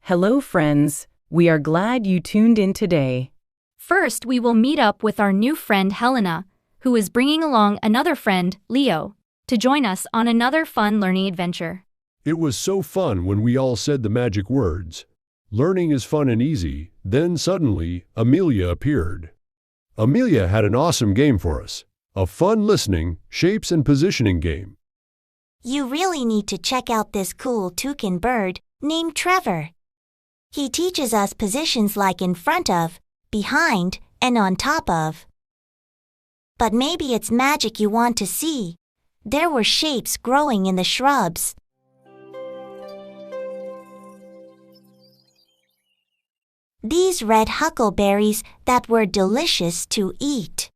Hello, friends. We are glad you tuned in today. First, we will meet up with our new friend Helena, who is bringing along another friend, Leo, to join us on another fun learning adventure. It was so fun when we all said the magic words. Learning is fun and easy. Then suddenly, Amelia appeared. Amelia had an awesome game for us. A fun listening, shapes and positioning game. You really need to check out this cool toucan bird named Trevor. He teaches us positions like in front of, behind, and on top of. But maybe it's magic you want to see. There were shapes growing in the shrubs. These red huckleberries that were delicious to eat.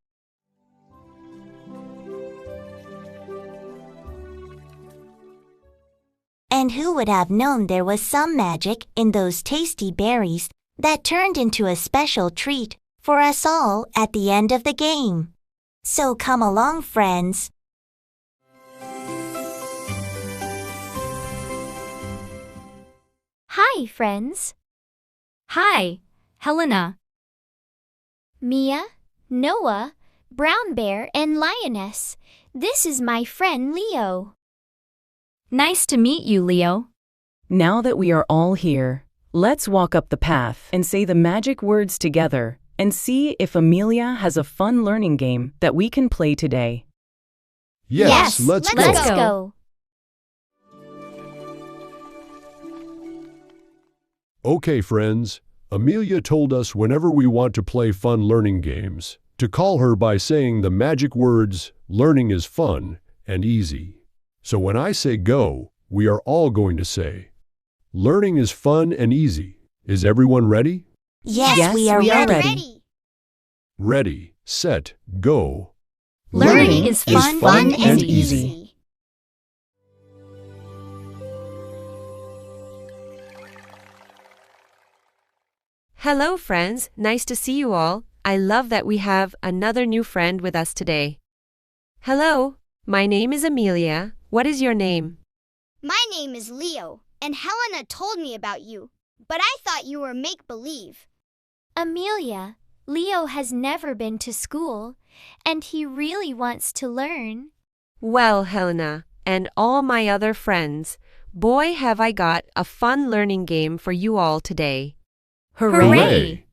And who would have known there was some magic in those tasty berries that turned into a special treat for us all at the end of the game? So come along, friends. Hi, friends. Hi, Helena. Mia, Noah, Brown Bear, and Lioness. This is my friend Leo. Nice to meet you, Leo. Now that we are all here, let's walk up the path and say the magic words together and see if Amelia has a fun learning game that we can play today. Yes, let's go. Let's go. Okay, friends. Amelia told us whenever we want to play fun learning games, to call her by saying the magic words, learning is fun and easy. So when I say go, we are all going to say, learning is fun and easy. Is everyone ready? Yes, we are ready. Ready, set, go. Learning is fun and easy. Hello, friends. Nice to see you all. I love that we have another new friend with us today. Hello, my name is Amelia. What is your name? My name is Leo, and Helena told me about you, but I thought you were make-believe. Amelia, Leo has never been to school, and he really wants to learn. Well, Helena, and all my other friends, boy, have I got a fun learning game for you all today. Hooray!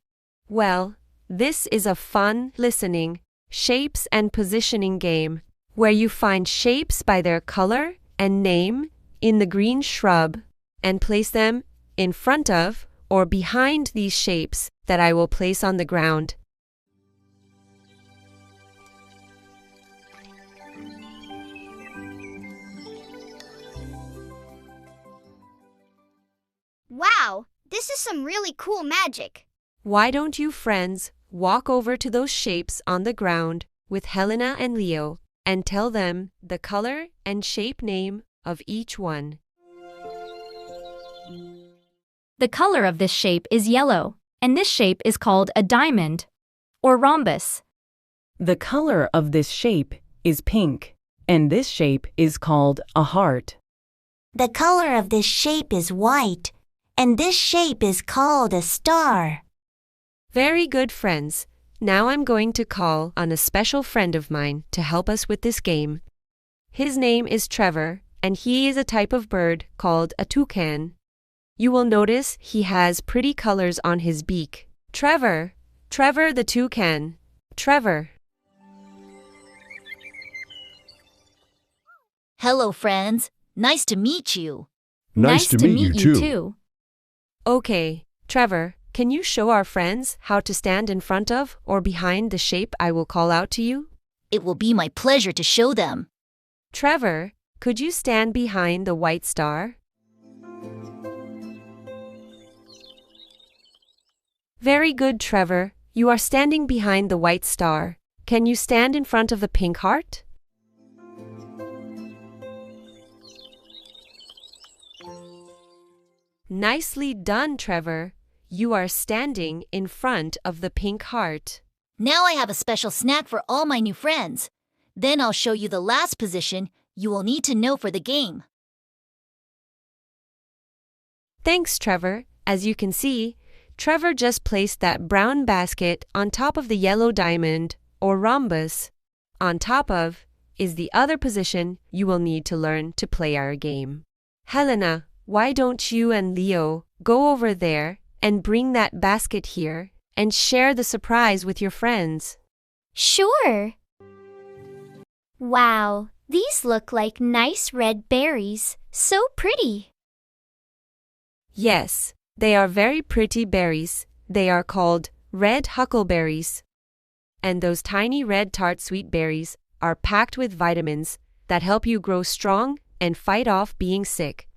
Well, this is a fun listening, shapes and positioning game where you find shapes by their color and name in the green shrub and place them in front of or behind these shapes that I will place on the ground. Wow, this is some really cool magic. Why don't you friends walk over to those shapes on the ground with Helena and Leo and tell them the color and shape name of each one. The color of this shape is yellow, and this shape is called a diamond or rhombus. The color of this shape is pink, and this shape is called a heart. The color of this shape is white, and this shape is called a star. Very good, friends. Now I'm going to call on a special friend of mine to help us with this game. His name is Trevor, and he is a type of bird called a toucan. You will notice he has pretty colors on his beak. Trevor the toucan. Trevor. Hello, friends. Nice to meet you. Nice to meet you too. Okay, Trevor, can you show our friends how to stand in front of or behind the shape I will call out to you? It will be my pleasure to show them. Trevor, could you stand behind the white star? Very good, Trevor. You are standing behind the white star. Can you stand in front of the pink heart? Nicely done, Trevor. You are standing in front of the pink heart. Now I have a special snack for all my new friends. Then I'll show you the last position you will need to know for the game. Thanks, Trevor. As you can see, Trevor just placed that brown basket on top of the yellow diamond, or rhombus. On top of is the other position you will need to learn to play our game. Helena, why don't you and Leo go over there and bring that basket here and share the surprise with your friends? Sure. Wow, these look like nice red berries. So pretty. Yes, they are very pretty berries. They are called red huckleberries. And those tiny red tart sweet berries are packed with vitamins that help you grow strong and fight off being sick.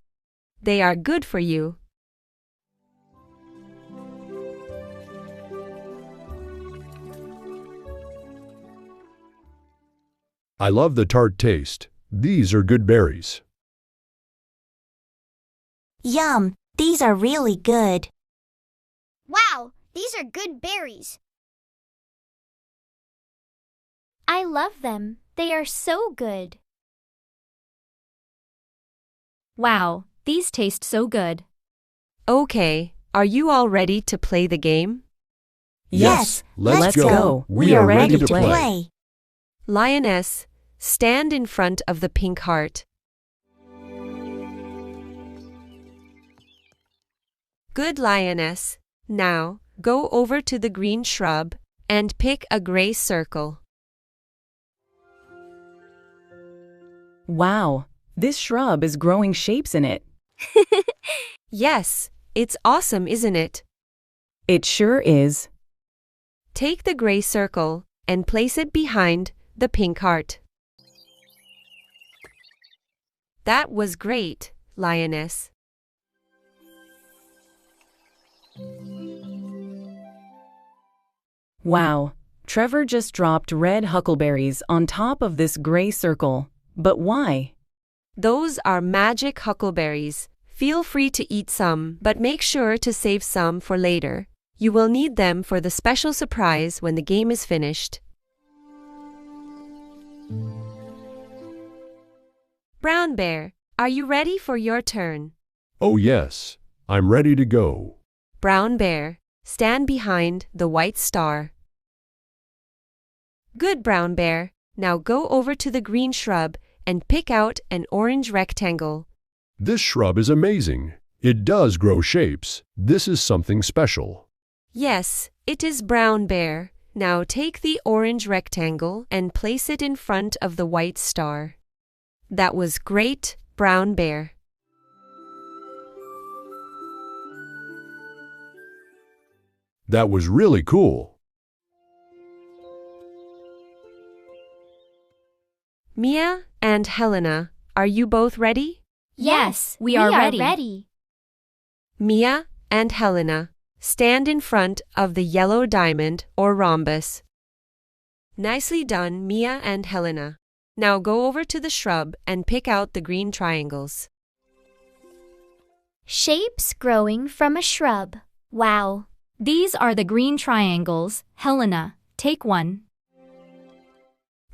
They are good for you. I love the tart taste. These are good berries. Yum, these are really good. Wow, these are good berries. I love them. They are so good. Wow, these taste so good. Okay, are you all ready to play the game? Yes, let's go. go. We are ready to play. Lioness, stand in front of the pink heart. Good, Lioness. Now, go over to the green shrub and pick a gray circle. Wow, this shrub is growing shapes in it. Yes, it's awesome, isn't it? It sure is. Take the gray circle and place it behind the pink heart. That was great, Lioness. Wow, Trevor just dropped red huckleberries on top of this gray circle. But why? Those are magic huckleberries. Feel free to eat some, but make sure to save some for later. You will need them for the special surprise when the game is finished. Brown Bear, are you ready for your turn? Oh yes, I'm ready to go. Brown Bear, stand behind the white star. Good, Brown Bear. Now go over to the green shrub and pick out an orange rectangle. This shrub is amazing. It does grow shapes. This is something special. Yes, it is Brown Bear. Now take the orange rectangle and place it in front of the white star. That was great, Brown Bear. That was really cool. Mia and Helena, are you both ready? Yes, we are ready. Mia and Helena, stand in front of the yellow diamond or rhombus. Nicely done, Mia and Helena. Now go over to the shrub and pick out the green triangles. Shapes growing from a shrub. Wow. These are the green triangles. Helena, take one.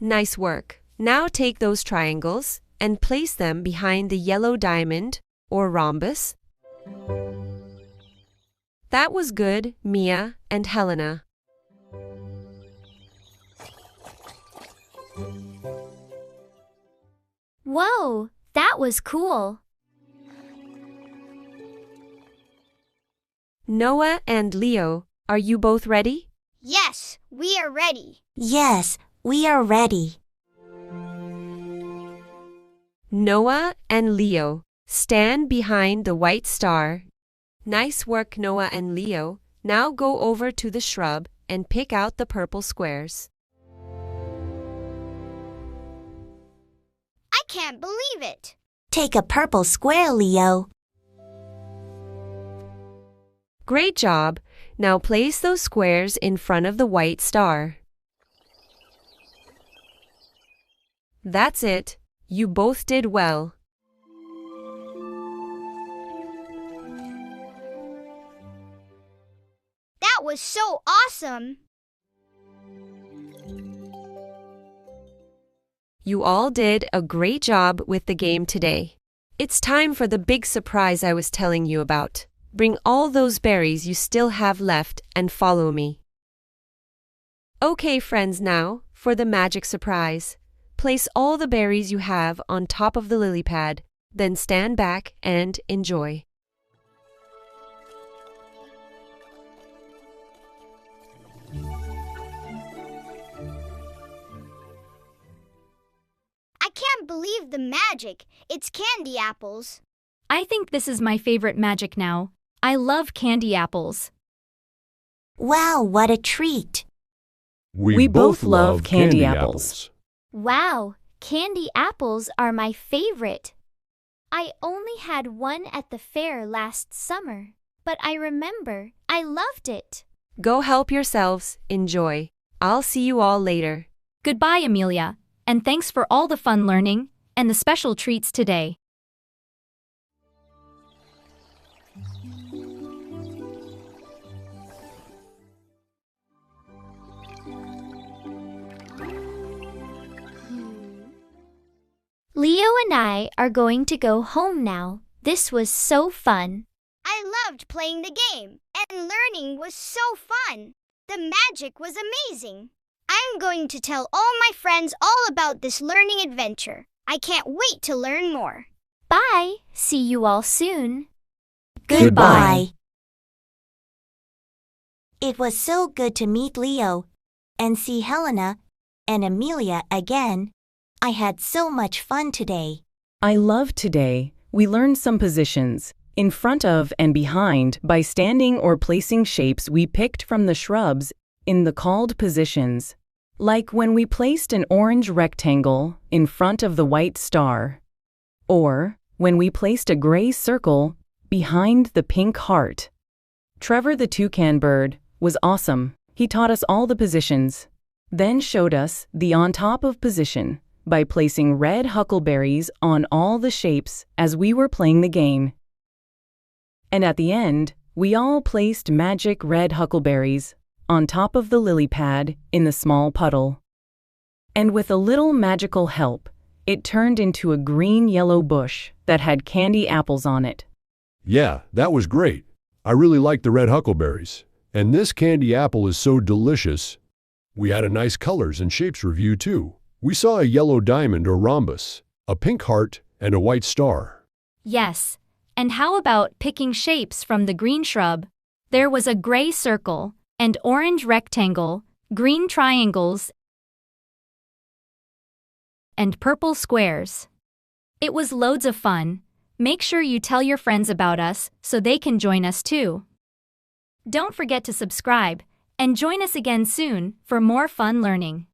Nice work. Now take those triangles and place them behind the yellow diamond or rhombus. That was good, Mia and Helena. Whoa, that was cool. Noah and Leo, are you both ready? Yes, we are ready. Yes, we are ready. Noah and Leo, stand behind the white star. Nice work, Noah and Leo. Now go over to the shrub and pick out the purple squares. I can't believe it. Take a purple square, Leo. Great job. Now place those squares in front of the white star. That's it. You both did well. That was so awesome. You all did a great job with the game today. It's time for the big surprise I was telling you about. Bring all those berries you still have left and follow me. Okay, friends, now for the magic surprise. Place all the berries you have on top of the lily pad, then stand back and enjoy. I can't believe the magic. It's candy apples. I think this is my favorite magic now. I love candy apples. Wow, what a treat! We both love candy apples. Wow, candy apples are my favorite. I only had one at the fair last summer, but I remember I loved it. Go help yourselves. Enjoy. I'll see you all later. Goodbye, Amelia, and thanks for all the fun learning and the special treats today. Leo and I are going to go home now. This was so fun. I loved playing the game, and learning was so fun. The magic was amazing. I'm going to tell all my friends all about this learning adventure. I can't wait to learn more. Bye. See you all soon. Goodbye. It was so good to meet Leo and see Helena and Amelia again. I had so much fun today. I love today. We learned some positions, in front of and behind, by standing or placing shapes we picked from the shrubs in the called positions. Like when we placed an orange rectangle in front of the white star, or when we placed a gray circle behind the pink heart. Trevor the Toucan bird was awesome. He taught us all the positions, then showed us the on top of position by placing red huckleberries on all the shapes as we were playing the game. And at the end, we all placed magic red huckleberries on top of the lily pad in the small puddle. And with a little magical help, it turned into a green-yellow bush that had candy apples on it. Yeah, that was great. I really liked the red huckleberries. And this candy apple is so delicious. We had a nice colors and shapes review too. We saw a yellow diamond or rhombus, a pink heart, and a white star. Yes, and how about picking shapes from the green shrub? There was a gray circle, and orange rectangle, green triangles, and purple squares. It was loads of fun. Make sure you tell your friends about us so they can join us too. Don't forget to subscribe and join us again soon for more fun learning.